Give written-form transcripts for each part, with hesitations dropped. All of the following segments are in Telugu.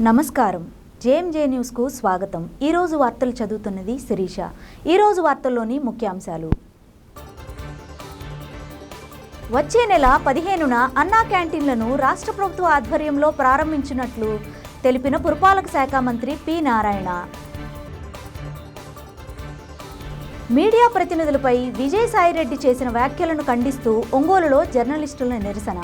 నమస్కారం. జేఎంజే న్యూస్కు స్వాగతం. ఈరోజు వార్తలు చదువుతున్నది శిరీష. ఈరోజు వార్తల్లోని ముఖ్యాంశాలు: వచ్చే నెల 15న అన్నా క్యాంటీన్లను రాష్ట్ర ప్రభుత్వ ఆధ్వర్యంలో ప్రారంభించినట్లు తెలిపిన పురపాలక శాఖ మంత్రి పి నారాయణ. మీడియా ప్రతినిధులపై విజయసాయిరెడ్డి చేసిన వ్యాఖ్యలను ఖండిస్తూ ఒంగోలులో జర్నలిస్టుల నిరసన.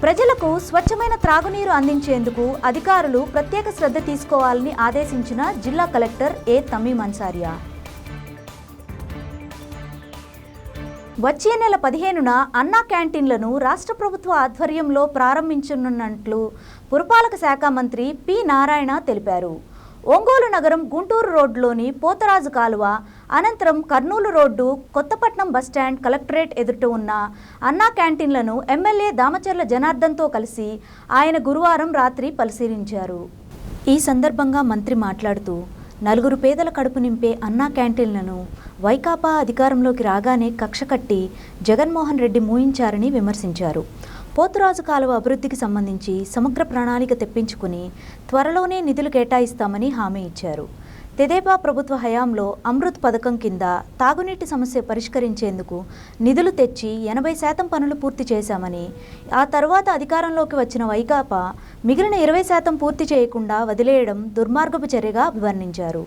ప్రజలకు స్వచ్ఛమైన త్రాగునీరు అందించేందుకు అధికారులు ప్రత్యేక శ్రద్ధ తీసుకోవాలని ఆదేశించిన జిల్లా కలెక్టర్ ఏ తమీం అన్సారియా. వచ్చే నెల 15న అన్నా క్యాంటీన్లను రాష్ట్ర ప్రభుత్వ ఆధ్వర్యంలో ప్రారంభించనున్నట్లు పురపాలక శాఖ మంత్రి పి నారాయణ తెలిపారు. ఒంగోలు నగరం గుంటూరు రోడ్డులోని పోతరాజు కాలువ, అనంతరం Kurnool road, Kothapatnam bus stand, collectorate ఎదుట ఉన్న అన్నా క్యాంటీన్లను ఎమ్మెల్యే దామచర్ల జనార్దన్తో కలిసి ఆయన గురువారం రాత్రి పరిశీలించారు. ఈ సందర్భంగా మంత్రి మాట్లాడుతూ, 4 పేదల కడుపు నింపే అన్నా క్యాంటీన్లను వైకాపా అధికారంలోకి రాగానే కక్ష కట్టి జగన్మోహన్ రెడ్డి మూయించారని విమర్శించారు. పోతురాజు కాలువ అభివృద్ధికి సంబంధించి సమగ్ర ప్రణాళిక తెప్పించుకుని త్వరలోనే నిధులు కేటాయిస్తామని హామీ ఇచ్చారు. తెదేపా ప్రభుత్వ హయాంలో అమృత్ పథకం కింద తాగునీటి సమస్య పరిష్కరించేందుకు నిధులు తెచ్చి 80% పనులు పూర్తి చేశామని, ఆ తర్వాత అధికారంలోకి వచ్చిన వైకాపా మిగిలిన 20% పూర్తి చేయకుండా వదిలేయడం దుర్మార్గపు చర్యగా అభివర్ణించారు.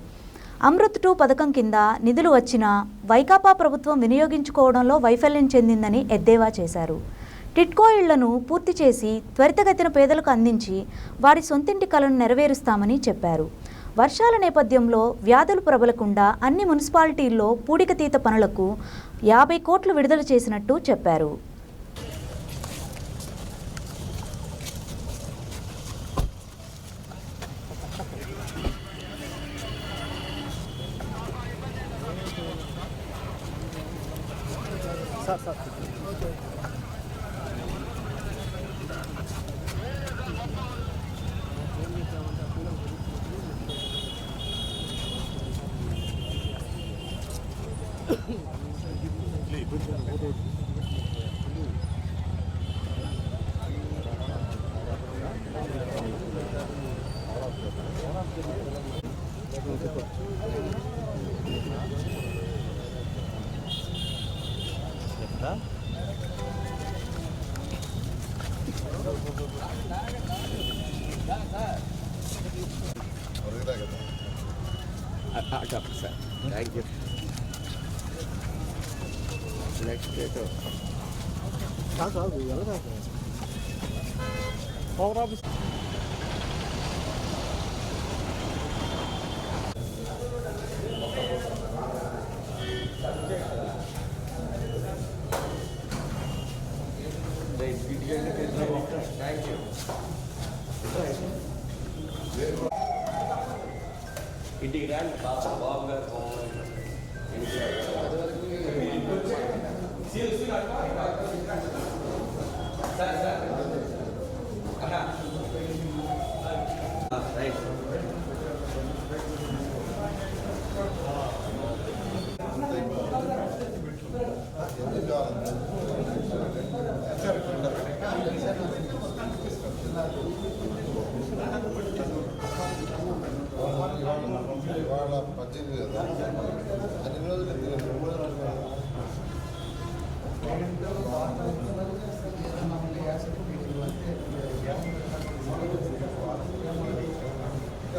అమృత్ 2 పథకం కింద నిధులు వచ్చినా వైకాపా ప్రభుత్వం వినియోగించుకోవడంలో వైఫల్యం చెందిందని ఎద్దేవా చేశారు. టిట్కో ఇళ్లను పూర్తి చేసి త్వరితగతిన పేదలకు అందించి వారి సొంతింటి కలను నెరవేరుస్తామని చెప్పారు. వర్షాల నేపథ్యంలో వ్యాధులు ప్రబలకుండా అన్ని మున్సిపాలిటీల్లో పూడికతీత పనులకు 50 కోట్లు విడుదల చేసినట్టు చెప్పారు. Thank you. Next date. Thank you. ఇంటికి రాండి బాబు గారు రైట్. ఇవాళ 18 కదా, అన్ని రోజులు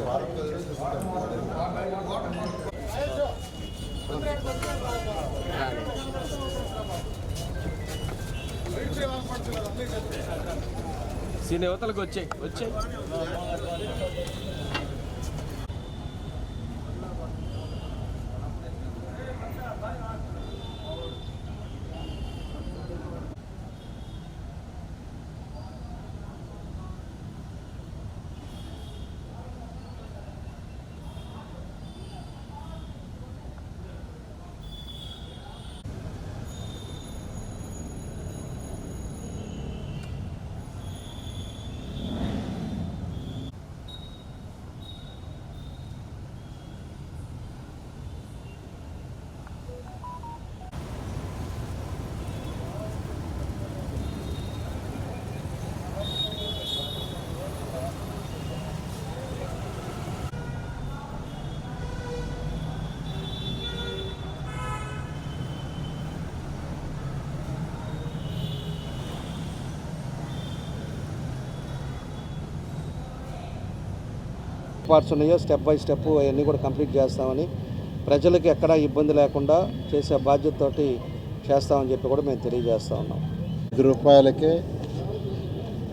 వారం సీని యువతలకు వచ్చాయి. పార్ట్స్ ఉన్నాయో స్టెప్ బై స్టెప్ అవన్నీ కూడా కంప్లీట్ చేస్తామని, ప్రజలకు ఎక్కడా ఇబ్బంది లేకుండా చేసే బాధ్యతతోటి చేస్తామని చెప్పి కూడా మేము తెలియజేస్తూ ఉన్నాం. ₹5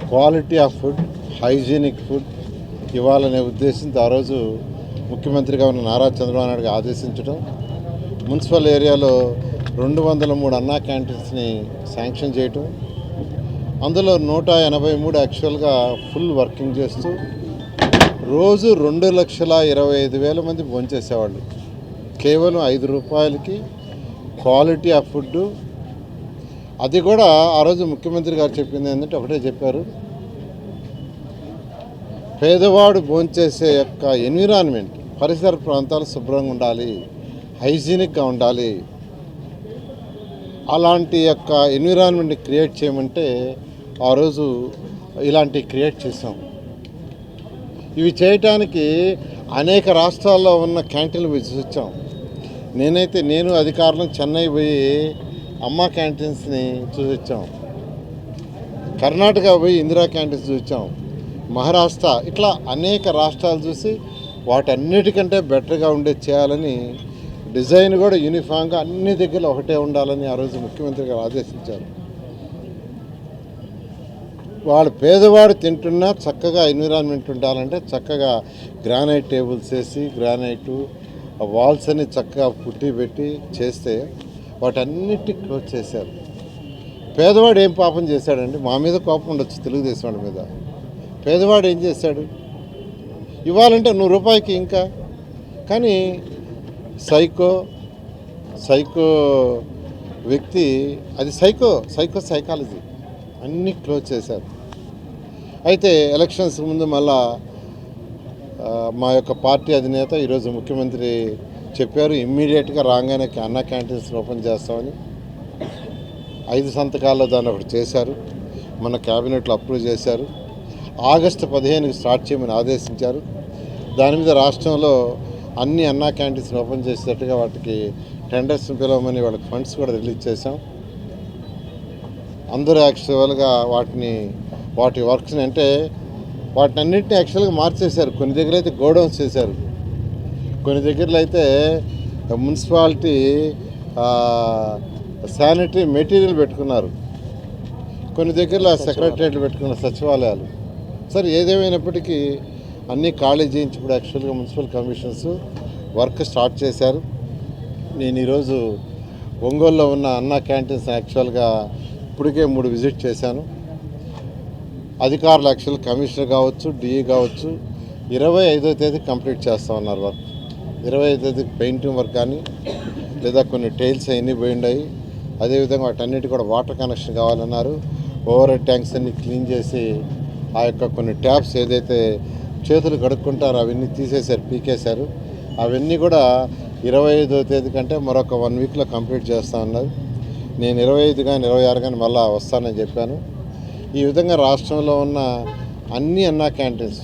quality of food, hygienic food ఇవ్వాలనే ఉద్దేశంతో ఆ రోజు ముఖ్యమంత్రిగా ఉన్న నారా చంద్రబాబు నాయుడు ఆదేశించడం, మున్సిపల్ ఏరియాలో 203 అన్నా క్యాంటీన్స్ని శాంక్షన్ చేయటం, అందులో 183 యాక్చువల్గా ఫుల్ వర్కింగ్ చేస్తూ రోజు 2,25,000 మంది భోంచేసేవాళ్ళు. కేవలం ₹5 క్వాలిటీ ఆఫ్ ఫుడ్. అది కూడా ఆ రోజు ముఖ్యమంత్రి గారు చెప్పింది ఏంటంటే ఒకటే చెప్పారు, పేదవాడు భోంచేసే యొక్క ఎన్విరాన్మెంట్, పరిసర ప్రాంతాలు శుభ్రంగా ఉండాలి, హైజీనిక్గా ఉండాలి. అలాంటి యొక్క ఎన్విరాన్మెంట్ని క్రియేట్ చేయమంటే ఆ రోజు ఇలాంటివి క్రియేట్ చేసాం. ఇవి చేయటానికి అనేక రాష్ట్రాల్లో ఉన్న క్యాంటీన్లు విసిరించాం. నేను అధికారులను చెన్నై పోయి అమ్మ క్యాంటీన్స్ని చూసొచ్చాం, కర్ణాటక పోయి ఇందిరా క్యాంటీన్స్ చూసాం, మహారాష్ట్ర, ఇట్లా అనేక రాష్ట్రాలు చూసి వాటన్నిటికంటే బెటర్గా ఉండేది చేయాలని, డిజైన్ కూడా యూనిఫామ్గా అన్ని దగ్గర ఒకటే ఉండాలని ఆ రోజు ముఖ్యమంత్రి గారు ఆదేశించారు. వాళ్ళు పేదవాడు తింటున్నా చక్కగా ఎన్విరాన్మెంట్ ఉండాలంటే చక్కగా గ్రానైట్ టేబుల్స్ వేసి, గ్రానైటు వాల్స్ అని చక్కగా పుట్టి పెట్టి చేస్తే వాటన్నిటి క్లోజ్ చేశారు. పేదవాడు ఏం పాపం చేశాడండి? మా మీద కోపం ఉండొచ్చు, తెలుగుదేశం వాడి మీద. పేదవాడు ఏం చేశాడు? ఇవ్వాలంటే ₹100 ఇంకా. కానీ సైకో వ్యక్తి, అది సైకాలజీ అన్నీ క్లోజ్ చేశారు. అయితే ఎలక్షన్స్ ముందు మళ్ళా మా యొక్క పార్టీ అధినేత ఈరోజు ముఖ్యమంత్రి చెప్పారు, ఇమ్మీడియట్గా రాగానే అన్నా క్యాంటీన్స్ ఓపెన్ చేస్తామని. 5 సంతకాల్లో దాన్ని ఒకటి చేశారు, మన క్యాబినెట్లో అప్రూవ్ చేశారు. ఆగస్టు 15కి స్టార్ట్ చేయమని ఆదేశించారు. దాని మీద రాష్ట్రంలో అన్ని అన్నా క్యాంటీన్స్ ఓపెన్ చేసేటట్టుగా వాటికి టెండర్స్ని పిలవమని వాళ్ళకి ఫండ్స్ కూడా రిలీజ్ చేశాం. అందరూ యాక్చువల్గా వాటి వర్క్స్ని, అంటే వాటిని అన్నింటినీ యాక్చువల్గా మార్చేశారు. కొన్ని దగ్గర అయితే గోడౌన్స్ చేశారు, కొన్ని దగ్గరలో అయితే మున్సిపాలిటీ శానిటరీ మెటీరియల్ పెట్టుకున్నారు, కొన్ని దగ్గరలో సెక్రటరియట్లు పెట్టుకున్నారు, సచివాలయాలు. సరే, ఏదేమైనప్పటికీ అన్నీ ఖాళీ చేయించి ఇప్పుడు యాక్చువల్గా మున్సిపల్ కమిషన్స్ వర్క్ స్టార్ట్ చేశారు. నేను ఈరోజు ఒంగోలులో ఉన్న అన్నా క్యాంటీన్స్ యాక్చువల్గా ఇప్పటికే 3 విజిట్ చేశాను. అధికారులు యాక్చువల్ కమిషనర్ కావచ్చు, డిఈ కావచ్చు, 25వ తేదీ కంప్లీట్ చేస్తామన్నారు వర్క్. 25వ తేదీకి పెయింటింగ్ వర్క్ కానీ, లేదా కొన్ని టైల్స్ అవన్నీ పోయిండాయి. అదేవిధంగా వాటన్నిటి కూడా వాటర్ కనెక్షన్ కావాలన్నారు. ఓవర్ హెడ్ ట్యాంక్స్ అన్ని క్లీన్ చేసి ఆ యొక్క కొన్ని ట్యాప్స్ ఏదైతే చేతులు కడుక్కుంటారో అవన్నీ తీసేశారు, పీకేశారు. అవన్నీ కూడా 25వ తేదీ కంటే మరొక 1 వీక్లో కంప్లీట్ చేస్తా ఉన్నారు. నేను 25 కానీ 26 కానీ మళ్ళీ వస్తానని చెప్పాను. ఈ విధంగా రాష్ట్రంలో ఉన్న అన్ని అన్నా క్యాంటీన్స్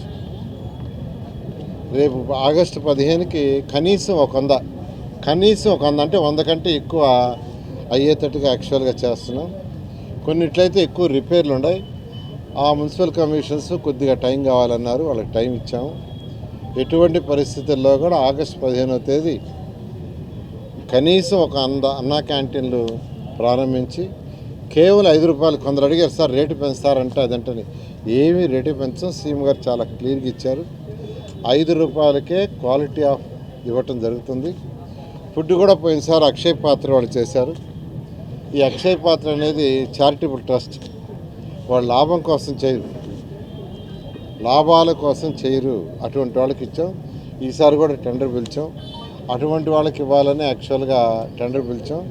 రేపు ఆగస్టు 15కి కనీసం ఒక 100 అంటే 100 కంటే ఎక్కువ అయ్యేటట్టుగా యాక్చువల్గా చేస్తున్నాం. కొన్నిట్లయితే ఎక్కువ రిపేర్లు ఉన్నాయి. ఆ మున్సిపల్ కమిషన్స్ కొద్దిగా టైం కావాలన్నారు, వాళ్ళకి టైం ఇచ్చాము. ఎటువంటి పరిస్థితుల్లో కూడా ఆగస్టు 15వ తేదీ కనీసం ఒక 100 అన్నా క్యాంటీన్లు ప్రారంభించి కేవలం ₹5. కొందరు అడిగారు, సార్ రేటు పెంచుతారంటే అదంటని. ఏమీ రేటు పెంచం. సీఎం గారు చాలా క్లియర్గా ఇచ్చారు. ₹5కే క్వాలిటీ ఆఫ్ ఇవ్వటం జరుగుతుంది. ఫుడ్ కూడా పోయినసారి అక్షయ్ పాత్ర వాళ్ళు చేశారు. ఈ అక్షయ్ పాత్ర అనేది చారిటబుల్ ట్రస్ట్, వాళ్ళు లాభం కోసం చేయరు, లాభాల కోసం చేయరు. అటువంటి వాళ్ళకి ఇచ్చాం. ఈసారి కూడా టెండర్ పిలిచాం. అటువంటి వాళ్ళకి ఇవ్వాలని యాక్చువల్గా టెండర్ పిలిచాం.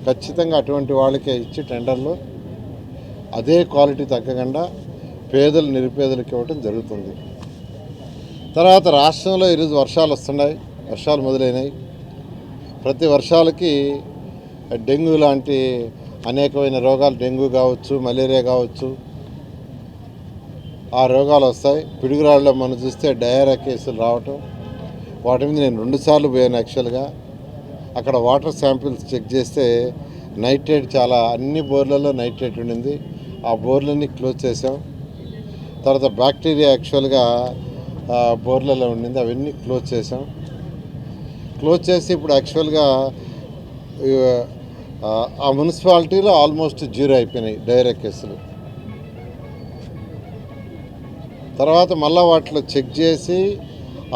ఖచ్చితంగా అటువంటి వాళ్ళకే ఇచ్చి టెండర్లో అదే క్వాలిటీ తగ్గకుండా పేదలు నిరుపేదలకు ఇవ్వటం జరుగుతుంది. తర్వాత రాష్ట్రంలో ఈరోజు వర్షాలు వస్తున్నాయి, వర్షాలు మొదలైనాయి. ప్రతి వర్షాలకి డెంగ్యూ లాంటి అనేకమైన రోగాలు, డెంగ్యూ కావచ్చు, మలేరియా కావచ్చు, ఆ రోగాలు వస్తాయి. పిడుగురాళ్ళలో మనం చూస్తే డయేరియా కేసులు రావటం, వాటి మీద నేను 2 సార్లు పోయాను. యాక్చువల్గా అక్కడ వాటర్ శాంపిల్స్ చెక్ చేస్తే నైట్రేట్ చాలా, అన్ని బోర్లలో నైట్రేట్ ఉండింది. ఆ బోర్లన్నీ క్లోజ్ చేసాం. తర్వాత బ్యాక్టీరియా యాక్చువల్గా బోర్లలో ఉండింది అవన్నీ క్లోజ్ చేసాం. క్లోజ్ చేసి ఇప్పుడు యాక్చువల్గా ఆ మున్సిపాలిటీలో ఆల్మోస్ట్ 0 అయిపోయినాయి డైరెక్ట్ కేసులు. తర్వాత మళ్ళీ వాటిలో చెక్ చేసి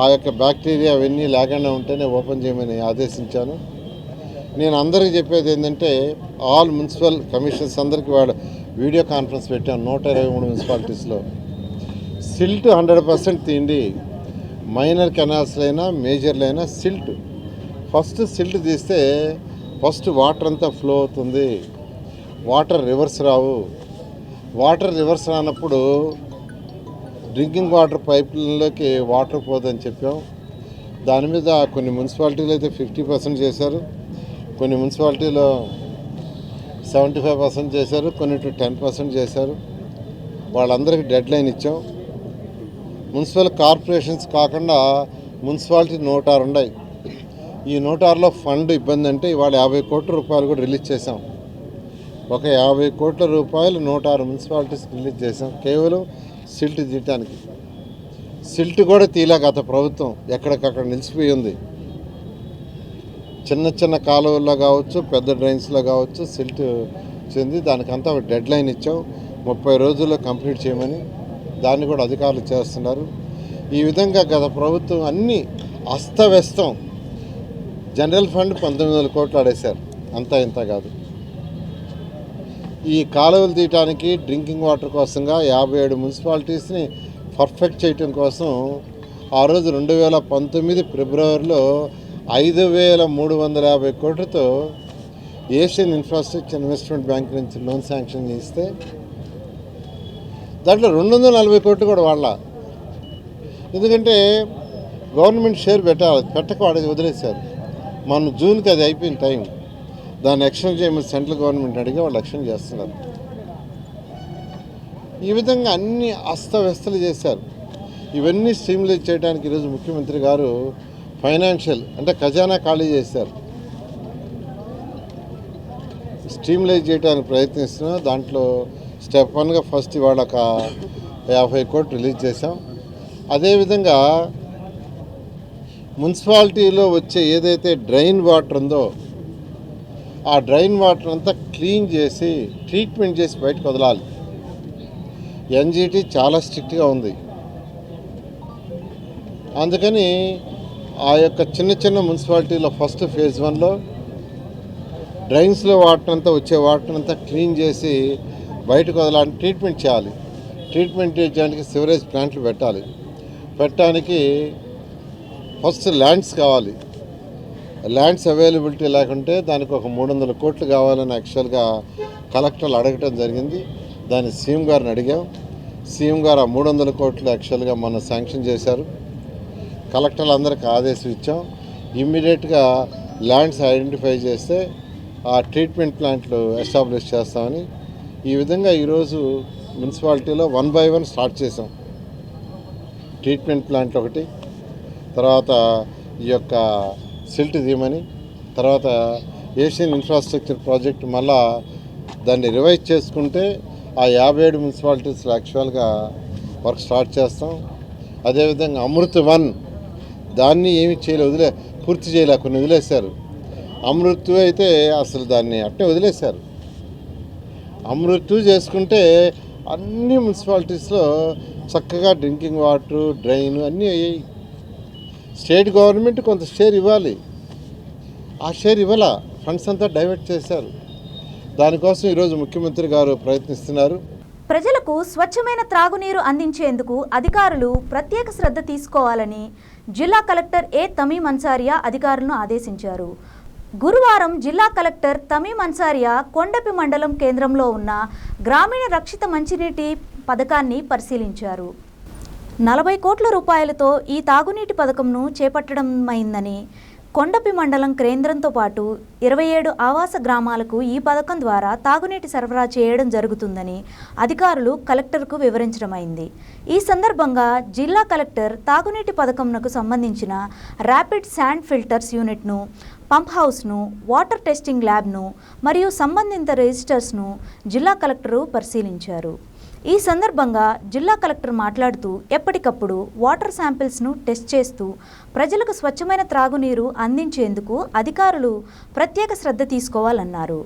ఆ యొక్క బ్యాక్టీరియా అవన్నీ లేకుండా ఉంటేనే ఓపెన్ చేయమని ఆదేశించాను. నేను అందరికీ చెప్పేది ఏంటంటే ఆల్ మున్సిపల్ కమిషనర్స్ అందరికీ వీడియో కాన్ఫరెన్స్ పెట్టాను 123 మున్సిపాలిటీస్లో. సిల్ట్ 100% తీయండి. మైనర్ కెనాల్స్లైనా మేజర్లైనా సిల్ట్ ఫస్ట్ సిల్ట్ తీస్తే ఫస్ట్ వాటర్ అంతా ఫ్లో అవుతుంది. వాటర్ రివర్స్ రావు. వాటర్ రివర్స్ రానప్పుడు డ్రింకింగ్ వాటర్ పైప్లైన్లోకి వాటర్ పోదని చెప్పాం. దాని మీద కొన్ని మున్సిపాలిటీలు అయితే 50% చేశారు, కొన్ని మున్సిపాలిటీలో 75% చేశారు, కొన్ని 10% చేశారు. వాళ్ళందరికీ డెడ్ లైన్ ఇచ్చాం. మున్సిపల్ కార్పొరేషన్స్ కాకుండా మున్సిపాలిటీ 106 ఉన్నాయి. ఈ 106లో ఫండ్ ఇబ్బంది అంటే ఇవాళ 50 కోట్ల రూపాయలు కూడా రిలీజ్ చేసాం. ఒక 50 కోట్ల రూపాయలు 106 మున్సిపాలిటీస్కి రిలీజ్ చేసాం కేవలం సిల్ట్ తీయటానికి. సిల్ట్ కూడా తీలా గత ప్రభుత్వం ఎక్కడికక్కడ నిలిచిపోయి ఉంది. చిన్న చిన్న కాలువల్లో కావచ్చు, పెద్ద డ్రైన్స్లో కావచ్చు సిల్ట్ చెంది దానికంతా డెడ్ లైన్ ఇచ్చాం. 30 రోజుల్లో కంప్లీట్ చేయమని. దాన్ని కూడా అధికారులు చేస్తున్నారు. ఈ విధంగా గత ప్రభుత్వం అన్నీ అస్తవ్యస్తం. జనరల్ ఫండ్ 1900 కోట్లు ఆడేశారు, అంతా ఇంత కాదు. ఈ కాలువలు తీయటానికి డ్రింకింగ్ వాటర్ కోసంగా 57 మున్సిపాలిటీస్ని పర్ఫెక్ట్ చేయటం కోసం ఆ రోజు 2019 ఫిబ్రవరిలో 5350 కోట్లతో ఏషియన్ ఇన్ఫ్రాస్ట్రక్చర్ ఇన్వెస్ట్మెంట్ బ్యాంక్ నుంచి లోన్ శాంక్షన్ చేస్తే దాంట్లో 240 కోట్లు కూడా వాళ్ళ. ఎందుకంటే గవర్నమెంట్ షేర్ పెట్టక వదిలేశారు. మన జూన్కి అది అయిపోయిన టైం. దాన్ని ఎక్స్టెండ్ చేయమని సెంట్రల్ గవర్నమెంట్ అడిగి వాళ్ళు ఎక్స్టెండ్ చేస్తున్నారు. ఈ విధంగా అన్ని అస్తవ్యస్తలు చేశారు. ఇవన్నీ స్ట్రీమ్లైజ్ చేయడానికి ఈరోజు ముఖ్యమంత్రి గారు ఫైనాన్షియల్ అంటే ఖజానా ఖాళీ చేశారు. స్ట్రీమ్లైజ్ చేయడానికి ప్రయత్నిస్తున్నా. దాంట్లో స్టెప్ 1గా ఫస్ట్ ఇవాళ ఒక 50 కోట్లు రిలీజ్ చేశాం. అదేవిధంగా మున్సిపాలిటీలో వచ్చే ఏదైతే డ్రైన్ వాటర్ ఉందో ఆ డ్రైన్ వాటర్ అంతా క్లీన్ చేసి ట్రీట్మెంట్ చేసి బయటకు వదలాలి. ఎన్జిటి చాలా స్ట్రిక్ట్గా ఉంది. అందుకని ఆ యొక్క చిన్న చిన్న మున్సిపాలిటీలో ఫస్ట్ ఫేజ్ 1లో డ్రైన్స్లో వాటర్ అంతా వచ్చే వాటర్ అంతా క్లీన్ చేసి బయటకు వదలాలని ట్రీట్మెంట్ చేయాలి. ట్రీట్మెంట్ చేయడానికి సివరేజ్ ప్లాంట్లు పెట్టడానికి ఫస్ట్ ల్యాండ్స్ కావాలి. ల్యాండ్స్ అవైలబిలిటీ లేకుంటే దానికి ఒక 300 కోట్లు కావాలని యాక్చువల్గా కలెక్టర్లు అడగటం జరిగింది. దాన్ని సీఎం గారిని అడిగాం. సీఎం గారు ఆ 300 కోట్లు యాక్చువల్గా మనం శాంక్షన్ చేశారు. కలెక్టర్లు అందరికీ ఆదేశం ఇచ్చాం. ఇమ్మీడియట్గా ల్యాండ్స్ ఐడెంటిఫై చేస్తే ఆ ట్రీట్మెంట్ ప్లాంట్లు ఎస్టాబ్లిష్ చేస్తామని. ఈ విధంగా ఈరోజు మున్సిపాలిటీలో 1 by 1 స్టార్ట్ చేసాం. ట్రీట్మెంట్ ప్లాంట్ ఒకటి, తర్వాత ఈ యొక్క సిల్ట్ తీయమని, తర్వాత ఏషియన్ ఇన్ఫ్రాస్ట్రక్చర్ ప్రాజెక్ట్ మళ్ళా దాన్ని రివైజ్ చేసుకుంటే ఆ 57 మున్సిపాలిటీస్లో యాక్చువల్గా వర్క్ స్టార్ట్ చేస్తాం. అదేవిధంగా అమృత్ 1 దాన్ని ఏమి పూర్తి చేయలే, కొన్ని వదిలేశారు. అమృత్ అయితే అసలు దాన్ని అట్టే వదిలేశారు. అమృత్ చేసుకుంటే అన్ని మున్సిపాలిటీస్లో చక్కగా డ్రింకింగ్ వాటర్, డ్రైన్ అన్నీ అయ్యాయి. స్టేట్ గవర్నమెంట్ కొంత షేర్ ఇవ్వాలి, ఆ షేర్ ఇవ్వాల. ఫండ్స్ అంతా డైవర్ట్ చేశారు. దానికోసం ఈరోజు ముఖ్యమంత్రి గారు ప్రయత్నిస్తున్నారు. ప్రజలకు స్వచ్ఛమైన త్రాగునీరు అందించేందుకు అధికారులు ప్రత్యేక శ్రద్ధ తీసుకోవాలని జిల్లా కలెక్టర్ ఏ తమీం అన్సారియా అధికారులను ఆదేశించారు. గురువారం జిల్లా కలెక్టర్ తమీం అన్సారియా కొండపి మండలం కేంద్రంలో ఉన్న గ్రామీణ రక్షిత మంచినీటి పథకాన్ని పరిశీలించారు. 40 కోట్ల రూపాయలతో ఈ తాగునీటి పథకంను చేపట్టడమైందని, కొండపి మండలం కేంద్రంతో పాటు 27 ఆవాస గ్రామాలకు ఈ పథకం ద్వారా తాగునీటి సరఫరా చేయడం జరుగుతుందని అధికారులు కలెక్టర్కు వివరించడమైంది. ఈ సందర్భంగా జిల్లా కలెక్టర్ తాగునీటి పథకంకు సంబంధించిన ర్యాపిడ్ శాండ్ ఫిల్టర్స్ యూనిట్ను, పంప్ హౌస్ను, వాటర్ టెస్టింగ్ ల్యాబ్ను మరియు సంబంధిత రిజిస్టర్స్ను జిల్లా కలెక్టరు పరిశీలించారు. ఈ సందర్భంగా జిల్లా కలెక్టర్ మాట్లాడుతూ ఎప్పటికప్పుడు వాటర్ శాంపిల్స్ను టెస్ట్ చేస్తూ ప్రజలకు స్వచ్ఛమైన త్రాగునీరు అందించేందుకు అధికారులు ప్రత్యేక శ్రద్ధ తీసుకోవాలన్నారు.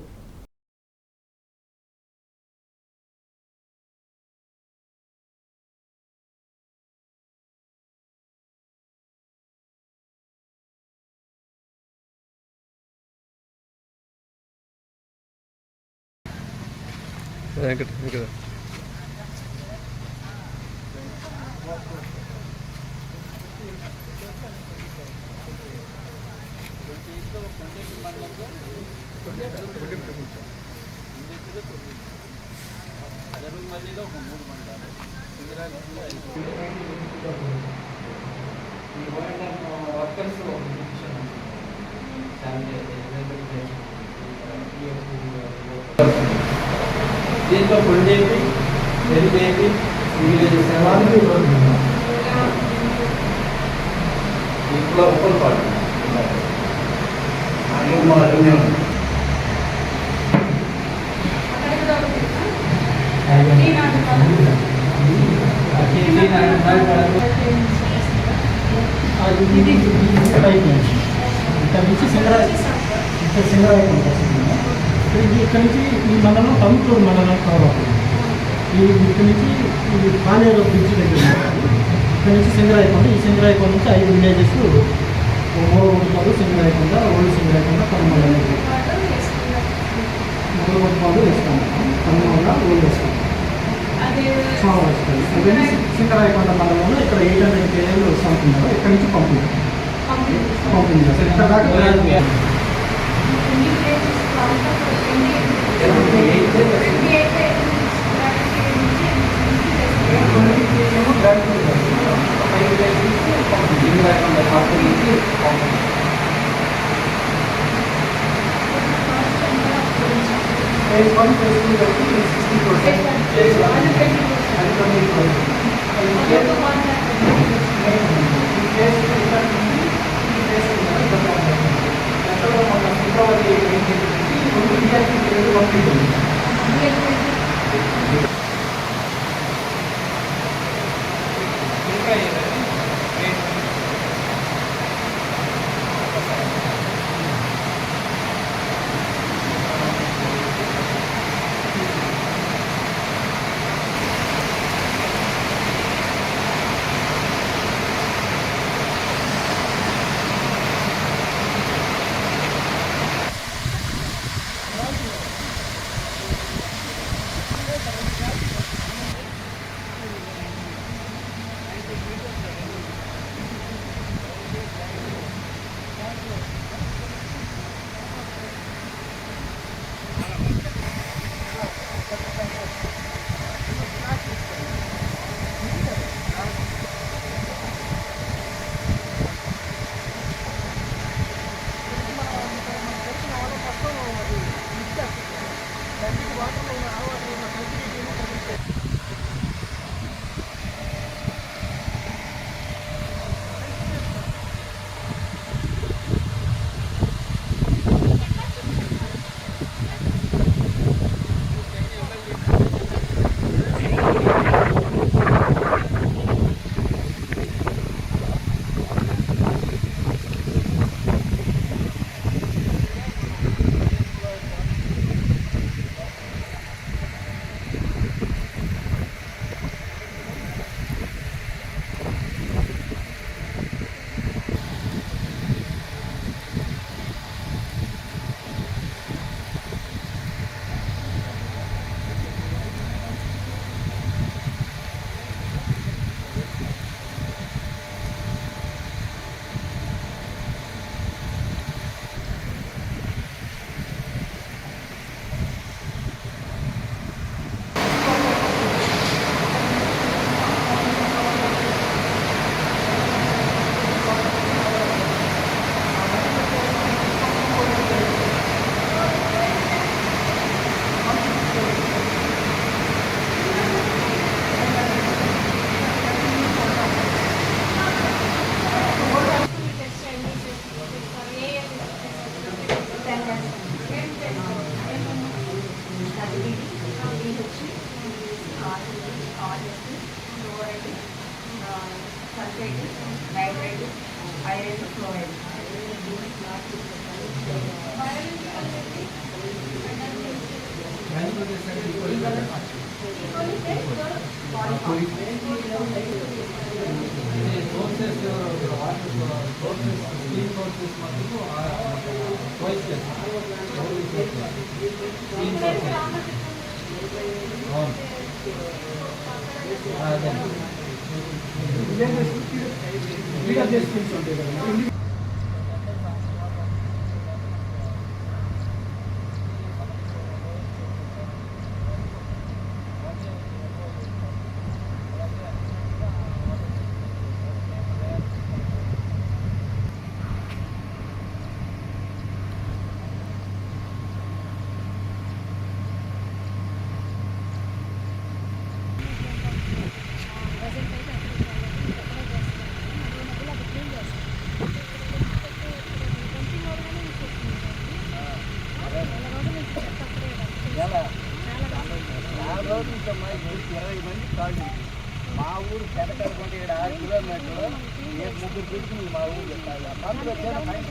దీంట్లో ఫుల్ చేసి పెళ్లి చేసి ఇంట్లో ఒక్కరు పాడు ఇక్కడ నుంచి సింగరాయి ఇక్కడ నుంచి ఈ మండలం టంగుటూరు మండలం కవర్ అవుతుంది. ఇక్కడ నుంచి ఇది పాలేరు బ్రిడ్జ్ దగ్గర ఇక్కడ నుంచి సింగరాయకొండ, ఈ సింగరాయకొండ నుంచి 5 విలేజెస్ మూలగొండపాడు, సింగరాయకొండ, ఓల్డ్ సింగరాయకొండ, కనుమల మూలగొండపాడు వేస్తాము, కనుమల ఓల్డ్ వేస్తాము, ఇవన్నీ సింగరాయకొండ మండలంలో ఇక్కడ 800 కేజీలు వస్తున్నారు. ఇక్కడ నుంచి పంపింగ్ చేస్తారు. ఇక్కడ దాకా సల్ఫేట్, నైట్రేట్, ఐరన్, ఫ్లోరైడ్. మా ఊరు పెద్దకంటే 6 కిలోమీటర్లు ముగ్గురు పిలుచుకుని మా ఊరు చెప్పాలి అందులో fine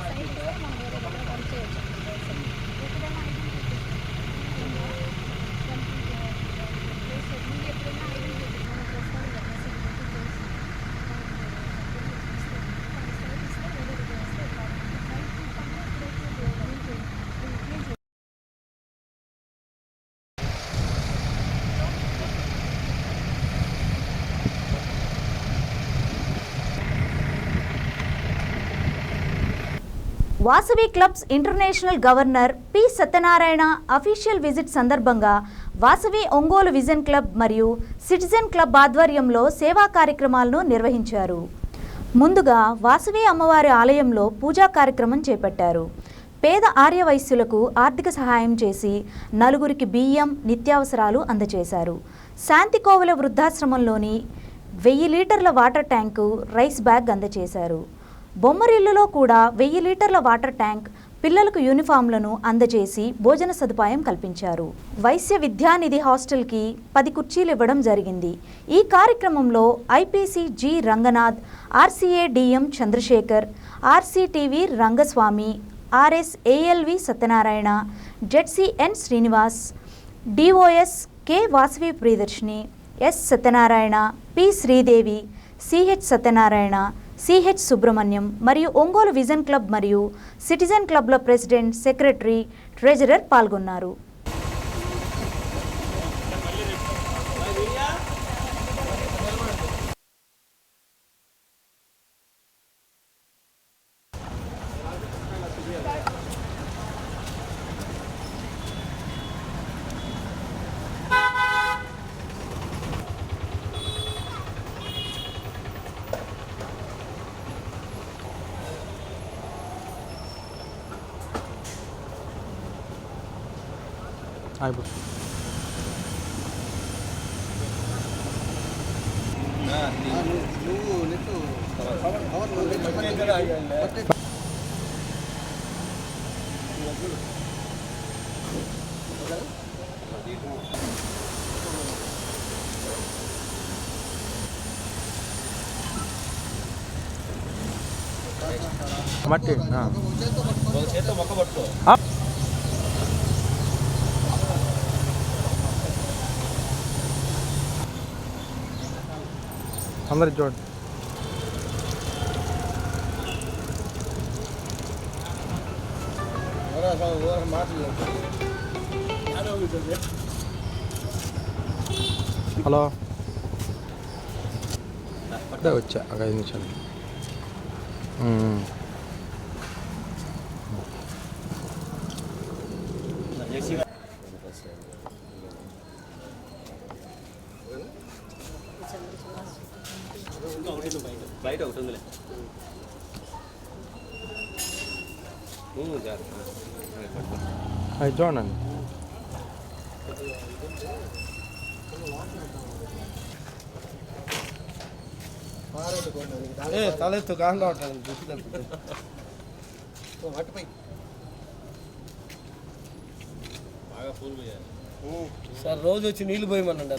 Vasavi clubs international governor P Satyanarayana official visit సందర్భంగా వాసవి ఒంగోలు విజన్ క్లబ్ మరియు సిటిజన్ క్లబ్ ఆధ్వర్యంలో సేవా కార్యక్రమాలను నిర్వహించారు. ముందుగా వాసవి అమ్మవారి ఆలయంలో పూజా కార్యక్రమం చేపట్టారు. పేద ఆర్యవైశ్యులకు ఆర్థిక సహాయం చేసి 4 బియ్యం, నిత్యావసరాలు అందజేశారు. శాంతికోవెల వృద్ధాశ్రమంలోని 1000 లీటర్ల వాటర్ ట్యాంకు, రైస్ బ్యాగ్ అందజేశారు. బొమ్మరిల్లులో కూడా 1000 లీటర్ల వాటర్ ట్యాంక్, పిల్లలకు యూనిఫామ్లను అందజేసి భోజన సదుపాయం కల్పించారు. వైశ్య విద్యానిధి హాస్టల్కి 10 కుర్చీలు ఇవ్వడం జరిగింది. ఈ కార్యక్రమంలో IPC G Ranganath, RCA DM Chandrasekhar, RCTV Rangaswamy, RS ALV Satyanarayana, ZC N Srinivas, DOS K Vasavi Priyadarshini, S Satyanarayana, P Sridevi, CH Satyanarayana, CH Subrahmanyam మరియు ఒంగోలు విజన్ క్లబ్ మరియు సిటిజన్ క్లబ్ల ప్రెసిడెంట్, సెక్రటరీ, ట్రెజరర్ పాల్గొన్నారు. మట్టి చేత్తో మొక్క పట్టుకో. అందరు చూడండి. హలో అదే వచ్చా ఒక 5 నిమిషాలు. బయట ఒకటి ఉందిలే. అది చూడండి. తలెత్తు కాంగా ఉంటుంది సార్. రోజు వచ్చి నీళ్ళు పోయమనండి.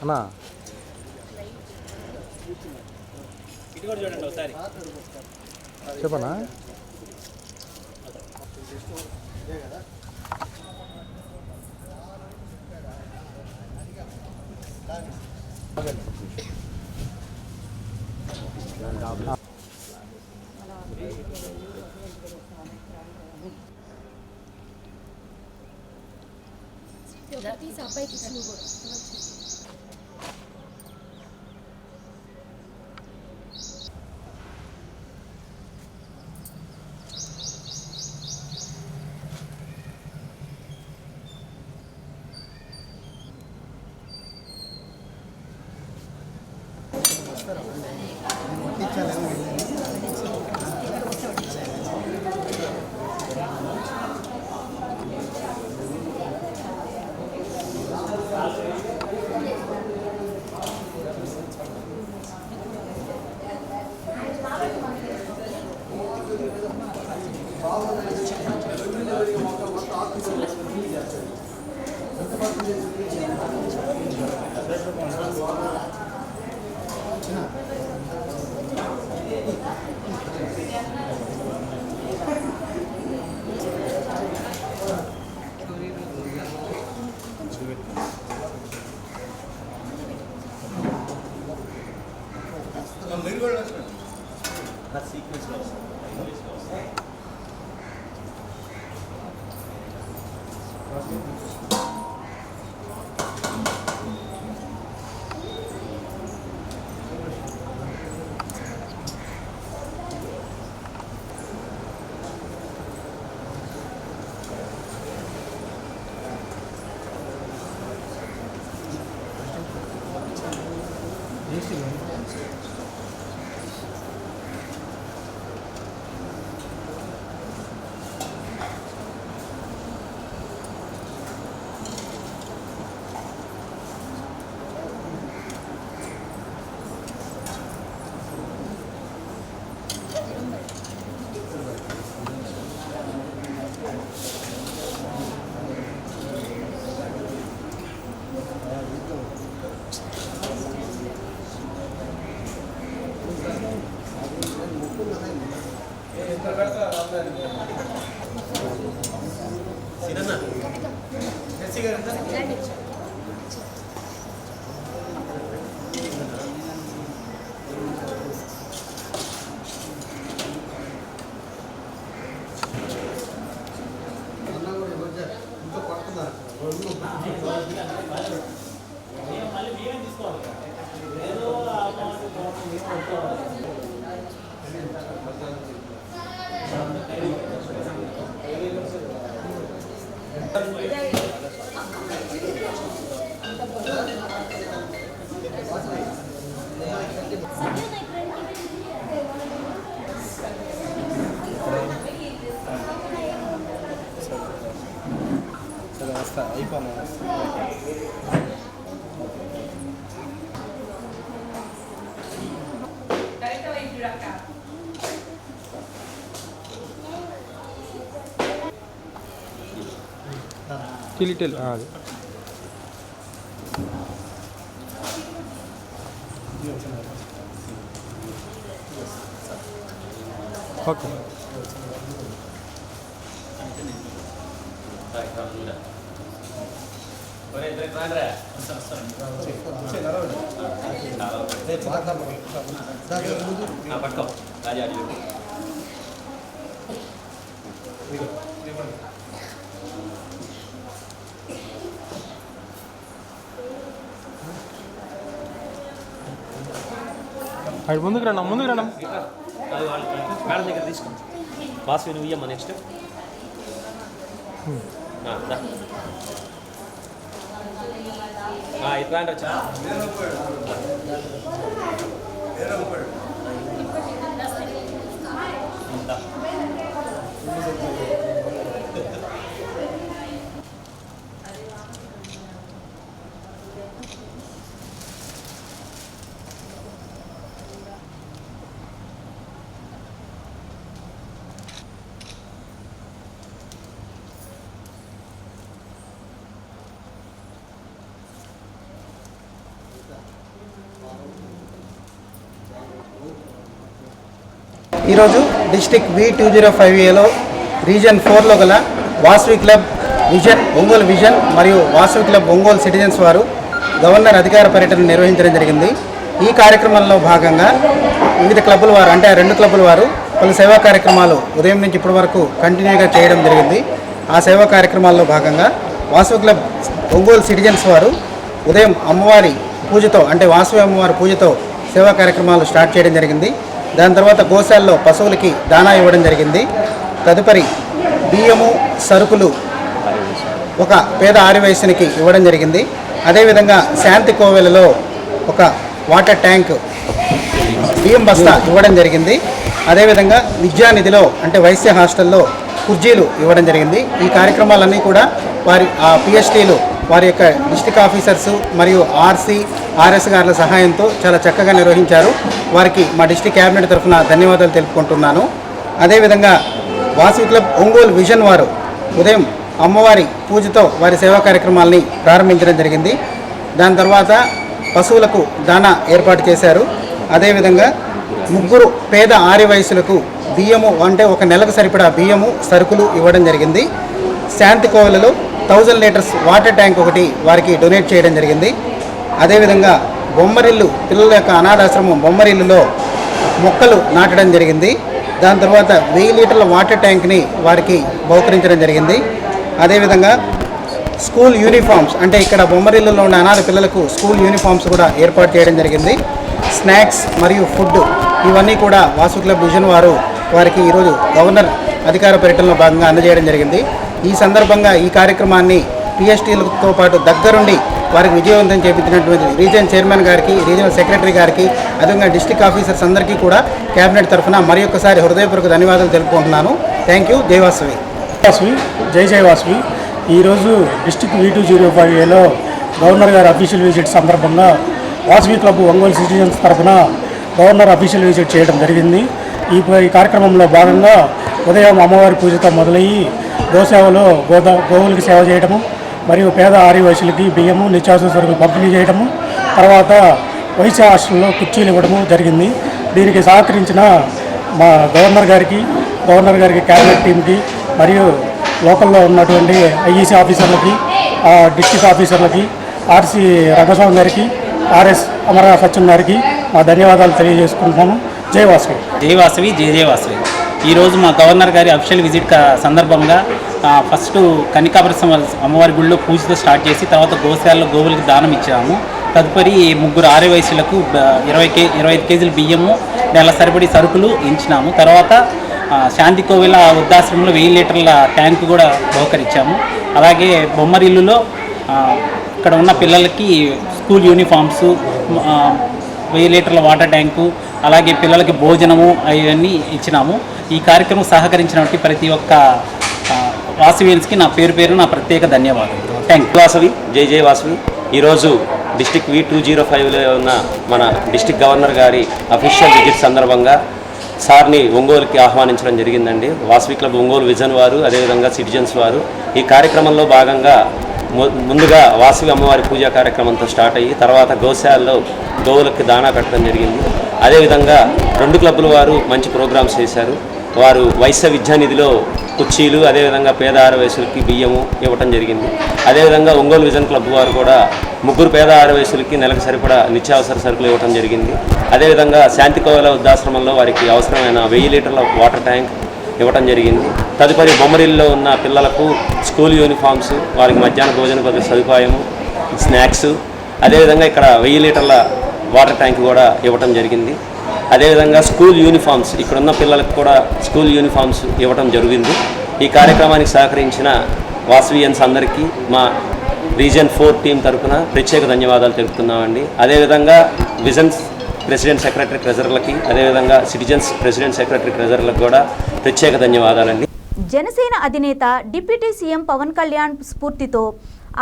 అన్నా ఇటు కూడా చూడండి ఒకసారి. చెప్పనా టిలిటెల్ అది ఓకే పట్టుకో రాజా. అటు ముందుకు రండి ముందుకు రండి మేడం దగ్గర తీసుకో. బాస్ నువ్వు ఇయ్యమ్మా నెక్స్ట్. ఇట్లా అంటే వచ్చా ఈరోజు డిస్టిక్ V205Aలో రీజన్ 4లో గల Vasavi club vision Ongole vision మరియు వాసవి క్లబ్ ఒంగోలు సిటిజన్స్ వారు గవర్నర్ అధికార పర్యటన నిర్వహించడం జరిగింది. ఈ కార్యక్రమంలో భాగంగా వివిధ క్లబ్బుల వారు అంటే 2 క్లబ్బుల వారు పలు సేవా కార్యక్రమాలు ఉదయం నుంచి ఇప్పటి వరకు కంటిన్యూగా చేయడం జరిగింది. ఆ సేవా కార్యక్రమాల్లో భాగంగా వాసవి క్లబ్ ఒంగోలు సిటిజన్స్ వారు ఉదయం అమ్మవారి పూజతో అంటే వాసవి అమ్మవారి పూజతో సేవా కార్యక్రమాలు స్టార్ట్ చేయడం జరిగింది. దాని తర్వాత గోశాలలో పశువులకి దానా ఇవ్వడం జరిగింది. తదుపరి బియ్యము సరుకులు ఒక పేద ఆర్యవైశ్యునికి ఇవ్వడం జరిగింది. అదేవిధంగా శాంతి కోవెలలో ఒక వాటర్ ట్యాంక్ బియ్యం బస్తా ఇవ్వడం జరిగింది. అదేవిధంగా విద్యానిధిలో అంటే వైశ్య హాస్టల్లో కుర్జీలు ఇవ్వడం జరిగింది. ఈ కార్యక్రమాలన్నీ కూడా వారి పిఎస్టీలు వారి యొక్క డిస్ట్రిక్ట్ ఆఫీసర్స్ మరియు ఆర్ఎస్ గారుల సహాయంతో చాలా చక్కగా నిర్వహించారు. వారికి మా డిస్ట్రిక్ట్ క్యాబినెట్ తరఫున ధన్యవాదాలు తెలుపుకుంటున్నాను. అదేవిధంగా వాసవి క్లబ్ ఒంగోలు విజన్ వారు ఉదయం అమ్మవారి పూజతో వారి సేవా కార్యక్రమాలని ప్రారంభించడం జరిగింది. దాని తర్వాత పశువులకు దానా ఏర్పాటు చేశారు. అదేవిధంగా 3 పేద ఆర్యవైశ్యులకు బియ్యము అంటే ఒక నెలకు సరిపడా బియ్యము సరుకులు ఇవ్వడం జరిగింది. శాంతి కోవెలలో 1000 లీటర్స్ వాటర్ ట్యాంక్ ఒకటి వారికి డొనేట్ చేయడం జరిగింది. అదేవిధంగా బొమ్మరిల్లు పిల్లల యొక్క అనాథాశ్రమం బొమ్మరిల్లులో మొక్కలు నాటడం జరిగింది. దాని తర్వాత 1000 లీటర్ల వాటర్ ట్యాంక్ని వారికి బహుకరించడం జరిగింది. అదేవిధంగా స్కూల్ యూనిఫామ్స్ అంటే ఇక్కడ బొమ్మరిల్లులో ఉన్న అనాథ పిల్లలకు స్కూల్ యూనిఫామ్స్ కూడా ఏర్పాటు చేయడం జరిగింది. స్నాక్స్ మరియు ఫుడ్ ఇవన్నీ కూడా వాసవి క్లబ్ విజన్ వారు వారికి ఈరోజు గవర్నర్ అధికార పర్యటనలో భాగంగా అందజేయడం జరిగింది. ఈ సందర్భంగా ఈ కార్యక్రమాన్ని పిఎస్టీలతో పాటు దగ్గరుండి వారికి విజయవంతం చేపించినటువంటి రీజియన్ చైర్మన్ గారికి, రీజనల్ సెక్రటరీ గారికి, అదేవిధంగా డిస్ట్రిక్ట్ ఆఫీసర్స్ అందరికీ కూడా క్యాబినెట్ తరఫున మరి ఒక్కసారి హృదయపూర్వక ధన్యవాదాలు తెలుపుకుంటున్నాను. Thank you. జై వాసవి. వాసవి జై వాసవి. ఈరోజు డిస్టిక్ V205Aలో గవర్నర్ గారి అఫీషియల్ విజిట్ సందర్భంగా వాసవి క్లబ్ ఒంగోలు సిటిజన్స్ తరఫున గవర్నర్ అఫీషియల్ విజిట్ చేయడం జరిగింది. ఈ కార్యక్రమంలో భాగంగా ఉదయం అమ్మవారి పూజతో మొదలయ్యి గోసేవలో గోవులకి సేవ చేయడము మరియు పేద ఆర్యవైశ్యులకి బియ్యము నిత్యావసర సరుకులు పంపిణీ చేయడము, తర్వాత వైశ్య హాస్టల్లో కుర్చీలు ఇవ్వడము జరిగింది. దీనికి సహకరించిన మా గవర్నర్ గారికి క్యాబినెట్ టీంకి మరియు లోకల్లో ఉన్నటువంటి ఐఈసీ ఆఫీసర్లకి, డిస్ట్రిక్ట్ ఆఫీసర్లకి, ఆర్సీ రంగస్వామి గారికి, ఆర్ఎస్ అమర సత్యం గారికి మా ధన్యవాదాలు తెలియజేసుకుంటున్నాము. జై వాసవి. జై వాసవి. జై వాసవి. ఈరోజు మా గవర్నర్ గారి అఫీషియల్ విజిట్ సందర్భంగా ఫస్ట్ కనికాపురం అమ్మవారి గుడిలో పూజతో స్టార్ట్ చేసి తర్వాత గోశాలలో గోవులకు దానం ఇచ్చాము. తదుపరి 3 ఆర్యవైశ్యులకు 25 కేజీల బియ్యము, నెల సరిపడి సరుకులు ఇచ్చినాము. తర్వాత శాంతి కోవెల వృద్ధాశ్రమంలో 1000 లీటర్ల ట్యాంకు కూడా బహుకరించాము. అలాగే బొమ్మరిల్లులో ఇక్కడ ఉన్న పిల్లలకి స్కూల్ యూనిఫామ్స్, 1000 లీటర్ల వాటర్ ట్యాంకు, అలాగే పిల్లలకి భోజనము అవన్నీ ఇచ్చినాము. ఈ కార్యక్రమం సహకరించినటువంటి ప్రతి ఒక్క వాసవియన్స్కి నా పేరు నా ప్రత్యేక ధన్యవాదాలు. Thank you. వాసవి. జై వాసవి. ఈరోజు డిస్టిక్ V205లో ఉన్న మన డిస్టిక్ గవర్నర్ గారి అఫీషియల్ విజిట్ సందర్భంగా సార్ని ఒంగోలుకి ఆహ్వానించడం జరిగిందండి. వాసవి క్లబ్ ఒంగోలు విజన్ వారు, అదేవిధంగా సిటిజన్స్ వారు ఈ కార్యక్రమంలో భాగంగా ముందుగా వాసవి అమ్మవారి పూజా కార్యక్రమంతో స్టార్ట్ అయ్యి తర్వాత గోశాలలో గోవులకు దాణా పెట్టడం జరిగింది. అదేవిధంగా 2 క్లబ్బుల వారు మంచి ప్రోగ్రామ్స్ చేశారు. వారు వైశ్య విద్యానిధిలో కుర్చీలు, అదేవిధంగా పేద ఆర్యవైశ్యులకి బియ్యము ఇవ్వటం జరిగింది. అదేవిధంగా ఒంగోలు విజన్ క్లబ్ వారు కూడా 3 పేద ఆర్యవైశ్యులకి నెలకు సరిపడా నిత్యావసర సరుకులు ఇవ్వటం జరిగింది. అదేవిధంగా శాంతి కోవెల వృద్ధాశ్రమంలో వారికి అవసరమైన 1000 లీటర్ల వాటర్ ట్యాంక్ ఇవ్వటం జరిగింది. తదుపరి బొమ్మరిల్లో ఉన్న పిల్లలకు స్కూల్ యూనిఫామ్స్, వారికి మధ్యాహ్న భోజన పద్ధతి సదుపాయము, స్నాక్స్, అదేవిధంగా ఇక్కడ 1000 లీటర్ల వాటర్ ట్యాంక్ కూడా ఇవ్వటం జరిగింది. అదేవిధంగా స్కూల్ యూనిఫామ్స్ ఇక్కడున్న పిల్లలకు కూడా స్కూల్ యూనిఫామ్స్ ఇవ్వటం జరిగింది. ఈ కార్యక్రమానికి సహకరించిన వాసవియన్స్ అందరికీ మా రీజియన్ 4 టీం తరఫున ప్రత్యేక ధన్యవాదాలు తెలుపుతున్నామండి. అదేవిధంగా విజన్స్ ప్రెసిడెంట్ సెక్రటరీ ట్రెజరర్లకి, అదేవిధంగా సిటిజన్స్ ప్రెసిడెంట్ సెక్రటరీ ట్రెజరర్లకు కూడా ప్రత్యేక ధన్యవాదాలండి. జనసేన అధినేత డిప్యూటీ సీఎం పవన్ కళ్యాణ్ స్ఫూర్తితో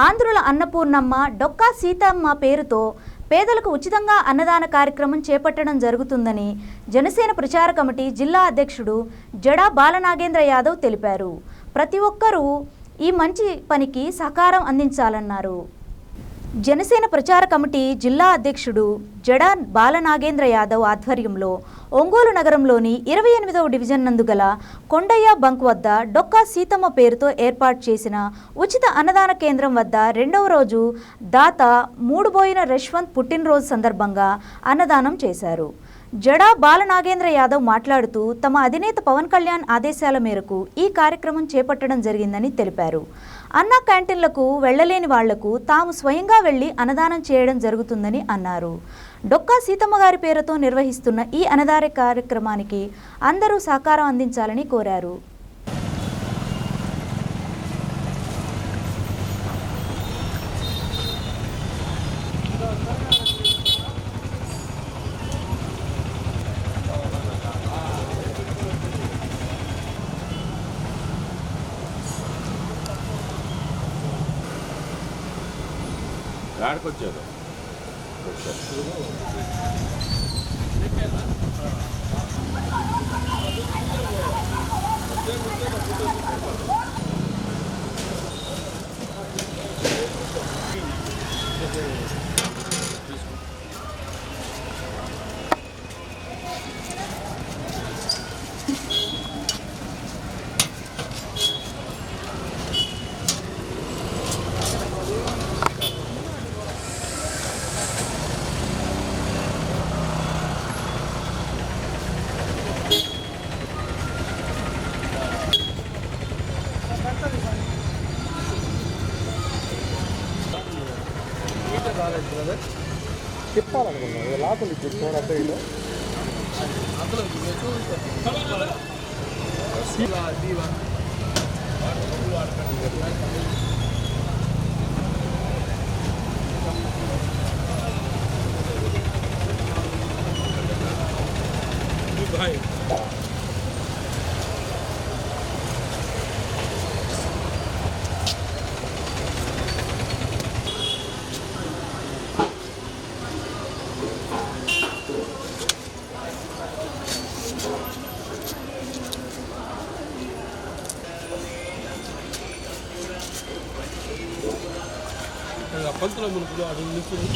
ఆంధ్రుల అన్నపూర్ణమ్మ డొక్కా సీతమ్మ పేరుతో పేదలకు ఉచితంగా అన్నదాన కార్యక్రమం చేపట్టడం జరుగుతుందని జనసేన ప్రచార కమిటీ జిల్లా అధ్యక్షుడు జడా బాలనాగేంద్ర యాదవ్ తెలిపారు. ప్రతి ఒక్కరూ ఈ మంచి పనికి సహకారం అందించాలన్నారు. జనసేన ప్రచార కమిటీ జిల్లా అధ్యక్షుడు జడా బాలనాగేంద్ర యాదవ్ ఆధ్వర్యంలో ఒంగోలు నగరంలోని 28వ డివిజన్ నందు గల కొండయ్య బంక్ వద్ద డొక్కా సీతమ్మ పేరుతో ఏర్పాటు చేసిన ఉచిత అన్నదాన కేంద్రం వద్ద 2వ రోజు దాత మూడుబోయిన యశ్వంత్ పుట్టినరోజు సందర్భంగా అన్నదానం చేశారు. జడా బాలనాగేంద్ర యాదవ్ మాట్లాడుతూ తమ అధినేత పవన్ కళ్యాణ్ ఆదేశాల మేరకు ఈ కార్యక్రమం చేపట్టడం జరిగిందని తెలిపారు. అన్నా క్యాంటీన్లకు వెళ్లలేని వాళ్లకు తాము స్వయంగా వెళ్లి అన్నదానం చేయడం జరుగుతుందని అన్నారు. డొక్కా సీతమ్మ గారి పేరుతో నిర్వహిస్తున్న ఈ అన్నదాన కార్యక్రమానికి అందరూ సహకారం అందించాలని కోరారు. ఆడుకొచ్చారు చెప్పాలనుకున్నాను లాకులు చూసుకోండి అక్కడ పంతుల మునుపులు అడుగు నిప్పులు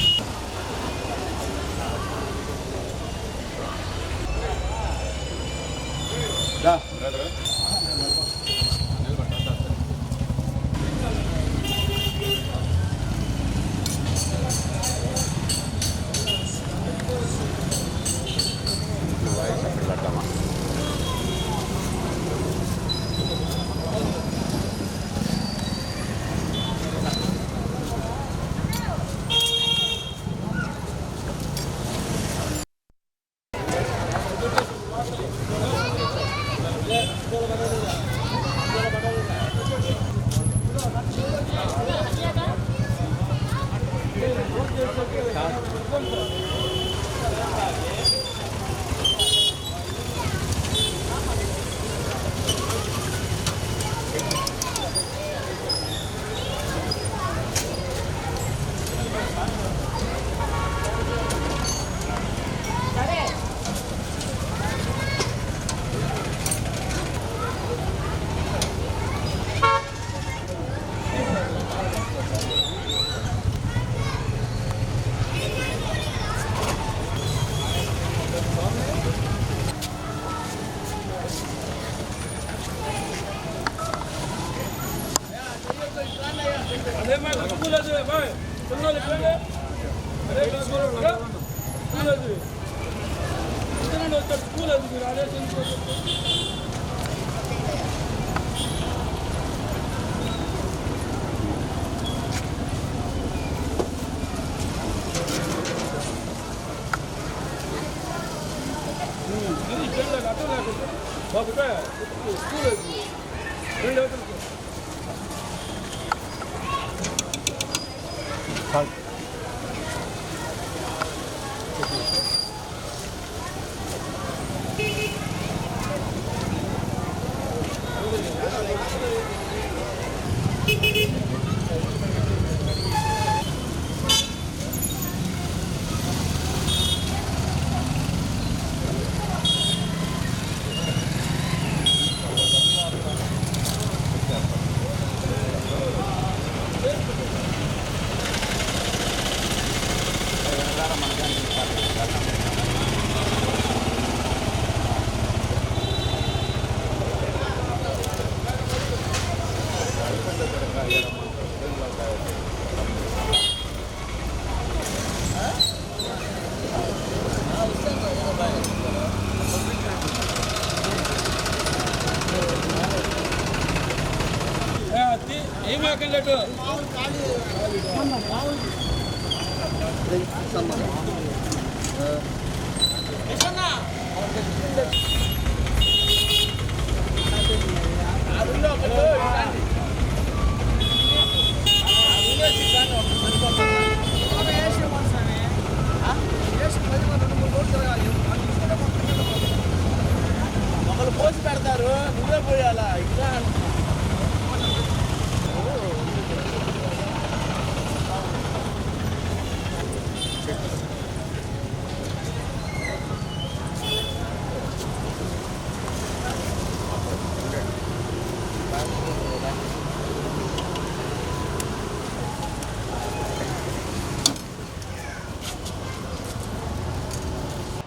పోసి పెడతారు, నువ్వే పోయాలా ఇంకా.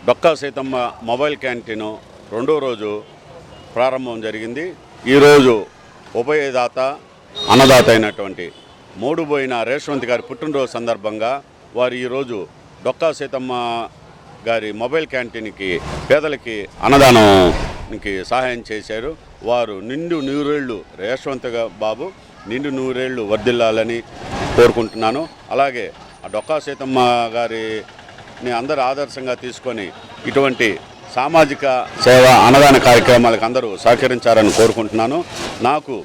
డొక్కా సీతమ్మ మొబైల్ క్యాంటీను రెండో రోజు ప్రారంభం జరిగింది. ఈరోజు ఉభయదాత అన్నదాత అయినటువంటి మోడుబోయిన రేష్వంత్ గారి పుట్టినరోజు సందర్భంగా వారు ఈరోజు డొక్కా సీతమ్మ గారి మొబైల్ క్యాంటీన్కి పేదలకి అన్నదానానికి సహాయం చేశారు. వారు నిండు నూరేళ్లు రేష్వంత్ బాబు నిండు నూరేళ్లు వర్ధిల్లాలని కోరుకుంటున్నాను. అలాగే ఆ డొక్కా సీతమ్మ గారిని అందరూ ఆదర్శంగా తీసుకొని ఇటువంటి సామాజిక సేవ అన్నదాన కార్యక్రమాలకు అందరూ సహకరించారని కోరుకుంటున్నాను. నాకు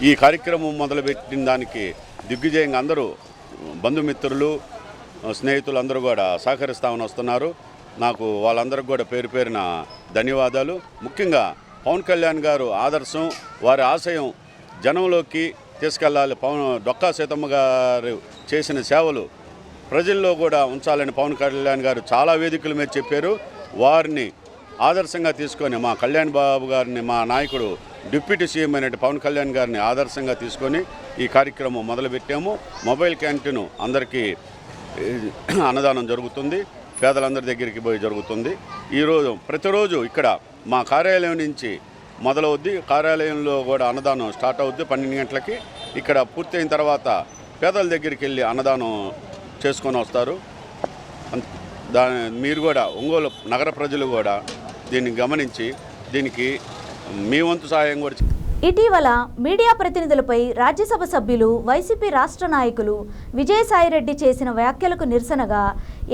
ఈ కార్యక్రమం మొదలుపెట్టిన దానికి దిగ్విజయంగా అందరూ బంధుమిత్రులు స్నేహితులు అందరూ కూడా సహకరిస్తామని వస్తున్నారు. నాకు వాళ్ళందరికీ కూడా పేరు పేరున ధన్యవాదాలు. ముఖ్యంగా పవన్ కళ్యాణ్ గారు ఆదర్శం, వారి ఆశయం జనంలోకి తీసుకెళ్ళాలి. డొక్కా సీతమ్మ గారు చేసిన సేవలు ప్రజల్లో కూడా ఉంచాలని పవన్ కళ్యాణ్ గారు చాలా వేదికల మీద చెప్పారు. వారిని ఆదర్శంగా తీసుకొని మా కళ్యాణ్ బాబు గారిని, మా నాయకుడు డిప్యూటీ సీఎం అయినట్టు పవన్ కళ్యాణ్ గారిని ఆదర్శంగా తీసుకొని ఈ కార్యక్రమం మొదలుపెట్టాము. మొబైల్ క్యాంటీను అందరికీ అన్నదానం జరుగుతుంది, పేదలందరి దగ్గరికి పోయి జరుగుతుంది. ఈరోజు ప్రతిరోజు ఇక్కడ మా కార్యాలయం నుంచి మొదలవుద్ది. కార్యాలయంలో కూడా అన్నదానం స్టార్ట్ అవుద్ది 12 గంటలకి. ఇక్కడ పూర్తయిన తర్వాత పేదల దగ్గరికి వెళ్ళి అన్నదానం చేసుకొని వస్తారు. మీరు కూడా ఒంగోలు నగర ప్రజలు కూడా దీన్ని గమనించి దీనికి మీ వంతు సహాయం కూడా. ఇటీవల మీడియా ప్రతినిధులపై రాజ్యసభ సభ్యులు వైసీపీ రాష్ట్ర నాయకులు విజయసాయిరెడ్డి చేసిన వ్యాఖ్యలకు నిరసనగా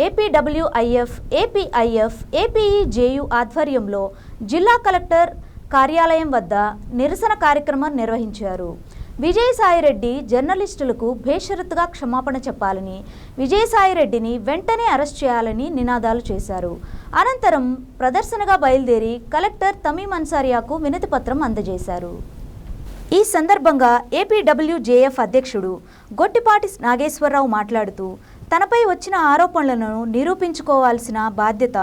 ఏపీడబ్ల్యూఐఎఫ్, ఏపీఐఎఫ్, ఏపీఈజేయు ఆధ్వర్యంలో జిల్లా కలెక్టర్ కార్యాలయం వద్ద నిరసన కార్యక్రమం నిర్వహించారు. విజయసాయిరెడ్డి జర్నలిస్టులకు బేషరతుగా క్షమాపణ చెప్పాలని, విజయసాయిరెడ్డిని వెంటనే అరెస్ట్ చేయాలని నినాదాలు చేశారు. అనంతరం ప్రదర్శనగా బయలుదేరి కలెక్టర్ తమీం అన్సారియాకు వినతిపత్రం అందజేశారు. ఈ సందర్భంగా ఏపీడబ్ల్యూజేఎఫ్ అధ్యక్షుడు గొట్టిపాటి నాగేశ్వరరావు మాట్లాడుతూ తనపై వచ్చిన ఆరోపణలను నిరూపించుకోవాల్సిన బాధ్యత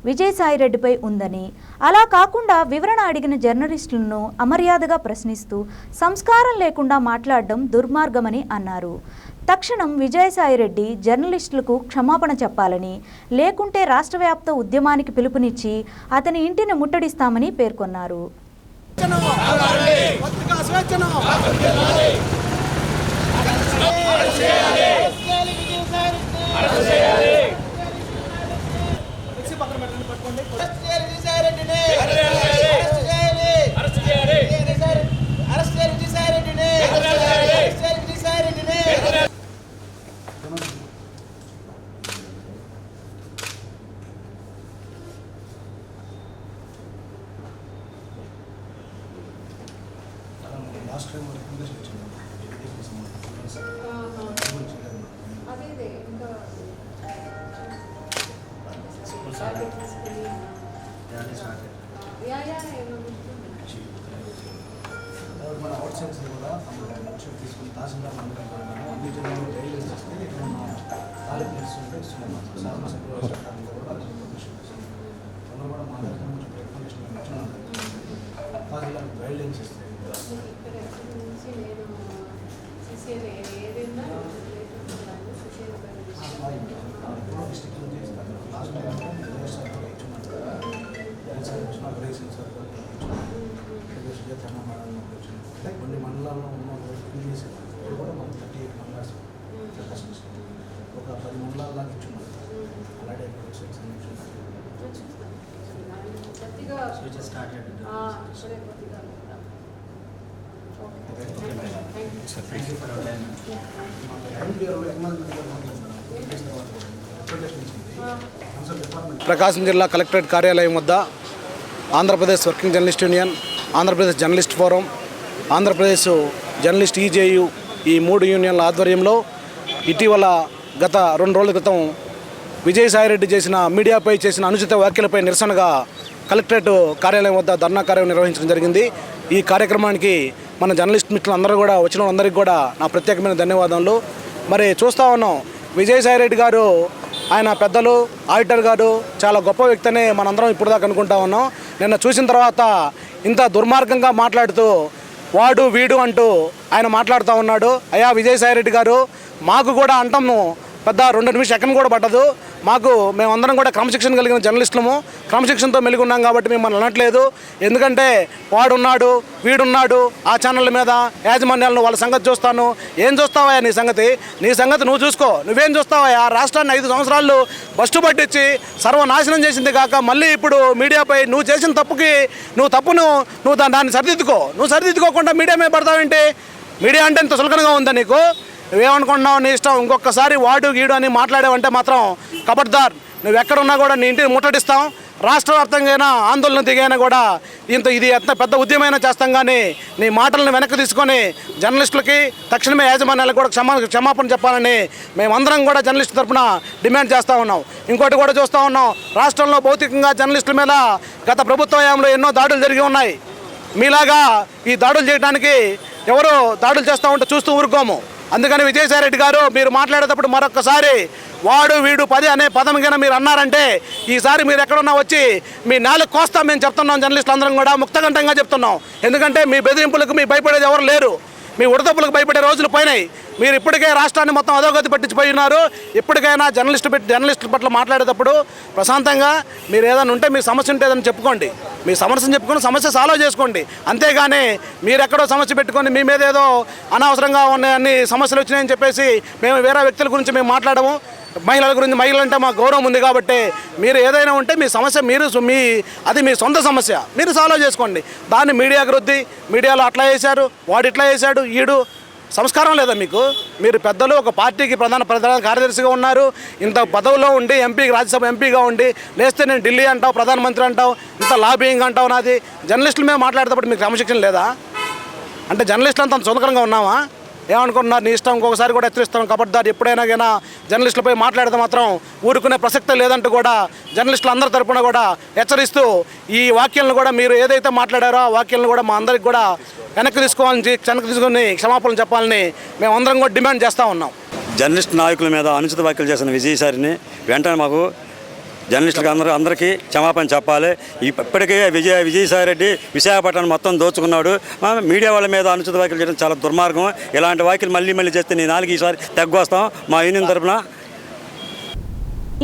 విజయసాయిరెడ్డిపై ఉందని, అలా కాకుండా వివరణ అడిగిన జర్నలిస్టులను అమర్యాదగా ప్రశ్నిస్తూ సంస్కారం లేకుండా మాట్లాడడం దుర్మార్గమని అన్నారు. తక్షణం విజయసాయిరెడ్డి జర్నలిస్టులకు క్షమాపణ చెప్పాలని, లేకుంటే రాష్ట్రవ్యాప్త ఉద్యమానికి పిలుపునిచ్చి అతని ఇంటిని ముట్టడిస్తామని పేర్కొన్నారు. మన అవుట్ సైడ్స్ కూడా తీసుకుని తహసీల్దార్ అన్ని జిల్లాలో రైలు చేస్తే ఖాళీ ప్లేస్ ఉంటే కూడా మా దగ్గర నుంచి రికమెండేషన్ తహసీల్దార్ గైడ్ లైన్స్ ఇస్తాయి. డిస్ట్రిక్ట్ నుంచి కొన్ని మండలాల్లో ఉన్న కూడా మనం 38 మండలాలు ఒక 10 మండలాల దాకా ఇచ్చున్నాం. అలాగే ప్రకాశం జిల్లా కలెక్టరేట్ కార్యాలయం వద్ద Andhra Pradesh working journalist union, Andhra Pradesh journalist forum, Andhra Pradesh journalist EJU ఈ 3 యూనియన్ల ఆధ్వర్యంలో ఇటీవల గత 2 రోజుల క్రితం విజయసాయిరెడ్డి చేసిన మీడియాపై చేసిన అనుచిత వ్యాఖ్యలపై నిరసనగా కలెక్టరేట్ కార్యాలయం వద్ద ధర్నా కార్యక్రమం నిర్వహించడం జరిగింది. ఈ కార్యక్రమానికి మన జర్నలిస్ట్ మిత్రులందరూ కూడా వచ్చిన వాళ్ళందరికీ కూడా నా ప్రత్యేకమైన ధన్యవాదాలు. మరి చూస్తూ ఉన్నాం, విజయసాయిరెడ్డి గారు ఆయన పెద్దలు, ఆడిటర్ గారు చాలా గొప్ప వ్యక్తి అని మనందరం ఇప్పుడు దాకా అనుకుంటా ఉన్నాం. నిన్న చూసిన తర్వాత ఇంత దుర్మార్గంగా మాట్లాడుతూ వాడు వీడు అంటూ ఆయన మాట్లాడుతూ ఉన్నాడు. అయ్యా విజయసాయిరెడ్డి గారు, మాకు కూడా అంటాము పెద్ద 2 నిమిషం సెకండ్ కూడా పట్టదు. మేమందరం కూడా క్రమశిక్షణ కలిగిన జర్నలిస్టులము, క్రమశిక్షణతో మెలిగి ఉన్నాం కాబట్టి మిమ్మల్ని అనట్లేదు. ఎందుకంటే వాడున్నాడు వీడున్నాడు ఆ ఛానళ్ళ మీద యాజమాన్యాలను వాళ్ళ సంగతి చూస్తాను. ఏం చూస్తావా నీ సంగతి నువ్వు చూసుకో. నువ్వేం చూస్తావా? రాష్ట్రాన్ని 5 సంవత్సరాలు బస్టు పట్టించి సర్వనాశనం చేసింది కాక మళ్ళీ ఇప్పుడు మీడియాపై నువ్వు చేసిన తప్పుకి నువ్వు దాన్ని సరిదిద్దుకోకుండా మీడియా మీద పడతావేంటి? మీడియా అంటే ఇంత సులకనగా ఉందా నీకు? నువ్వేమనుకుంటున్నావు? నీ ఇష్టం. ఇంకొకసారి వాడు గీడు అని మాట్లాడావంటే మాత్రం కబడ్దార్, నువ్వు ఎక్కడున్నా కూడా నీ ఇంటిని ముట్టడిస్తాం. రాష్ట్ర వ్యాప్తంగా ఆందోళన దిగైనా కూడా ఇది ఎంత పెద్ద ఉద్యమైనా చేస్తాం. కానీ నీ మాటలను వెనక్కి తీసుకొని జర్నలిస్టులకి తక్షణమే యాజమాన్యాలకు కూడా క్షమాపణ చెప్పాలని మేమందరం కూడా జర్నలిస్టు తరఫున డిమాండ్ చేస్తూ ఉన్నాం. ఇంకోటి కూడా చూస్తూ ఉన్నాం, రాష్ట్రంలో భౌతికంగా జర్నలిస్టుల మీద గత ప్రభుత్వ హయాంలో ఎన్నో దాడులు జరిగి ఉన్నాయి. మీలాగా ఈ దాడులు చేయడానికి ఎవరు దాడులు చేస్తూ ఉంటే చూస్తూ ఊరుకోము. అందుకని విజయసాయిరెడ్డి గారు, మీరు మాట్లాడేటప్పుడు మరొకసారి వాడు వీడు 10 అనే పదం కింద మీరు అన్నారంటే ఈసారి మీరు ఎక్కడున్నా వచ్చి మీ నాలుగు కోస్తాం మేము చెప్తున్నాం. జర్నలిస్టులు అందరం కూడా ముక్తకంఠంగా చెప్తున్నాం. ఎందుకంటే మీ బెదిరింపులకు మీ భయపడేది ఎవరు లేరు. మీ ఉడతప్పులకు భయపడే రోజులు పోయినాయి. మీరు ఇప్పటికే రాష్ట్రాన్ని మొత్తం అధోగతి పట్టించిపోయి ఉన్నారు. ఇప్పటికైనా జర్నలిస్టు పట్ల మాట్లాడేటప్పుడు ప్రశాంతంగా మీరు ఏదైనా ఉంటే మీ సమస్య ఉంటే ఏదైనా చెప్పుకోండి. మీ సమస్యను చెప్పుకొని సమస్య సాల్వ్ చేసుకోండి. అంతేగాని మీరు ఎక్కడో సమస్య పెట్టుకొని మీ మీద ఏదో అనవసరంగా ఉన్న అన్ని సమస్యలు వచ్చినాయని చెప్పేసి మేము వేరే వ్యక్తుల గురించి మేము మాట్లాడము. మహిళల గురించి, మహిళలంటే మాకు గౌరవం ఉంది కాబట్టి మీరు ఏదైనా ఉంటే మీ సమస్య అది మీ సొంత సమస్య మీరు సాల్వ్ చేసుకోండి. దాన్ని మీడియాకు రుద్ది మీడియాలో అట్లా చేశారు, వాడు ఇట్లా చేశాడు, ఈడు సంస్కారం లేదా మీకు? మీరు పెద్దలు, ఒక పార్టీకి ప్రధాన కార్యదర్శిగా ఉన్నారు. ఇంత పదవిలో ఉండి రాజ్యసభ ఎంపీగా ఉండి లేస్తే నేను ఢిల్లీ అంటావు, ప్రధానమంత్రి అంటావు, ఇంత లాబింగ్ అంటావు. నాది జర్నలిస్టుల మీద మాట్లాడేటప్పుడు మీకు క్రమశిక్షణ లేదా? అంటే జర్నలిస్టులు అంత సుందరంగా ఉన్నావా? ఏమనుకుంటున్నారు? నీ ఇష్టం. ఇంకొకసారి కూడా హెచ్చరిస్తాం. కబడ్దార్, ఎప్పుడైనా కానీ జర్నలిస్టులపై మాట్లాడితే మాత్రం ఊరుకునే ప్రసక్తే లేదంటూ కూడా జర్నలిస్టులు అందరి తరపున కూడా హెచ్చరిస్తూ ఈ వాక్యాలను కూడా మీరు ఏదైతే మాట్లాడారో ఆ వాక్యాలను కూడా మా అందరికి కూడా వెనక్కి తీసుకొని క్షమాపణలు చెప్పాలని మేమందరం కూడా డిమాండ్ చేస్తూ ఉన్నాం. జర్నలిస్ట్ నాయకుల మీద అనుచిత వ్యాఖ్యలు చేసిన విజయసాయిని వెంటనే మాకు జర్నలిస్టులకు అందరికీ క్షమాపణ చెప్పాలి. ఇప్పటికే విజయసాయిరెడ్డి విశాఖపట్నం మొత్తం దోచుకున్నాడు. మీడియా వాళ్ళ మీద అనుచిత వ్యాఖ్యలు చేయడం చాలా దుర్మార్గం. ఇలాంటి వ్యాఖ్యలు మళ్ళీ చేస్తే నీ 4 ఈసారి తగ్గొస్తాం మా యూనియన్ తరఫున.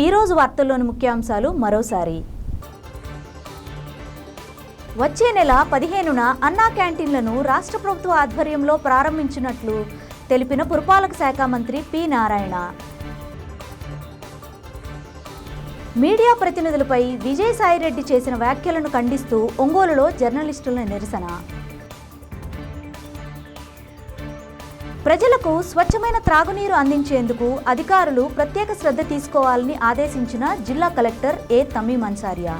ఈరోజు వార్తల్లోని ముఖ్యాంశాలు మరోసారి. వచ్చే నెల 15న అన్నా క్యాంటీన్లను రాష్ట్ర ప్రభుత్వ ఆధ్వర్యంలో ప్రారంభించినట్లు తెలిపిన పురపాలక శాఖ మంత్రి పి నారాయణ. మీడియా ప్రతినిధులపై విజయసాయిరెడ్డి చేసిన వ్యాఖ్యలను ఖండిస్తూ ఒంగోలులో జర్నలిస్టుల నిరసన. ప్రజలకు స్వచ్ఛమైన త్రాగునీరు అందించేందుకు అధికారులు ప్రత్యేక శ్రద్ధ తీసుకోవాలని ఆదేశించిన జిల్లా కలెక్టర్ ఏ తమీం అన్సారియా.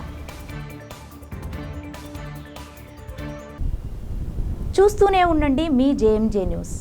చూస్తూనే ఉండండి మీ JMJ న్యూస్.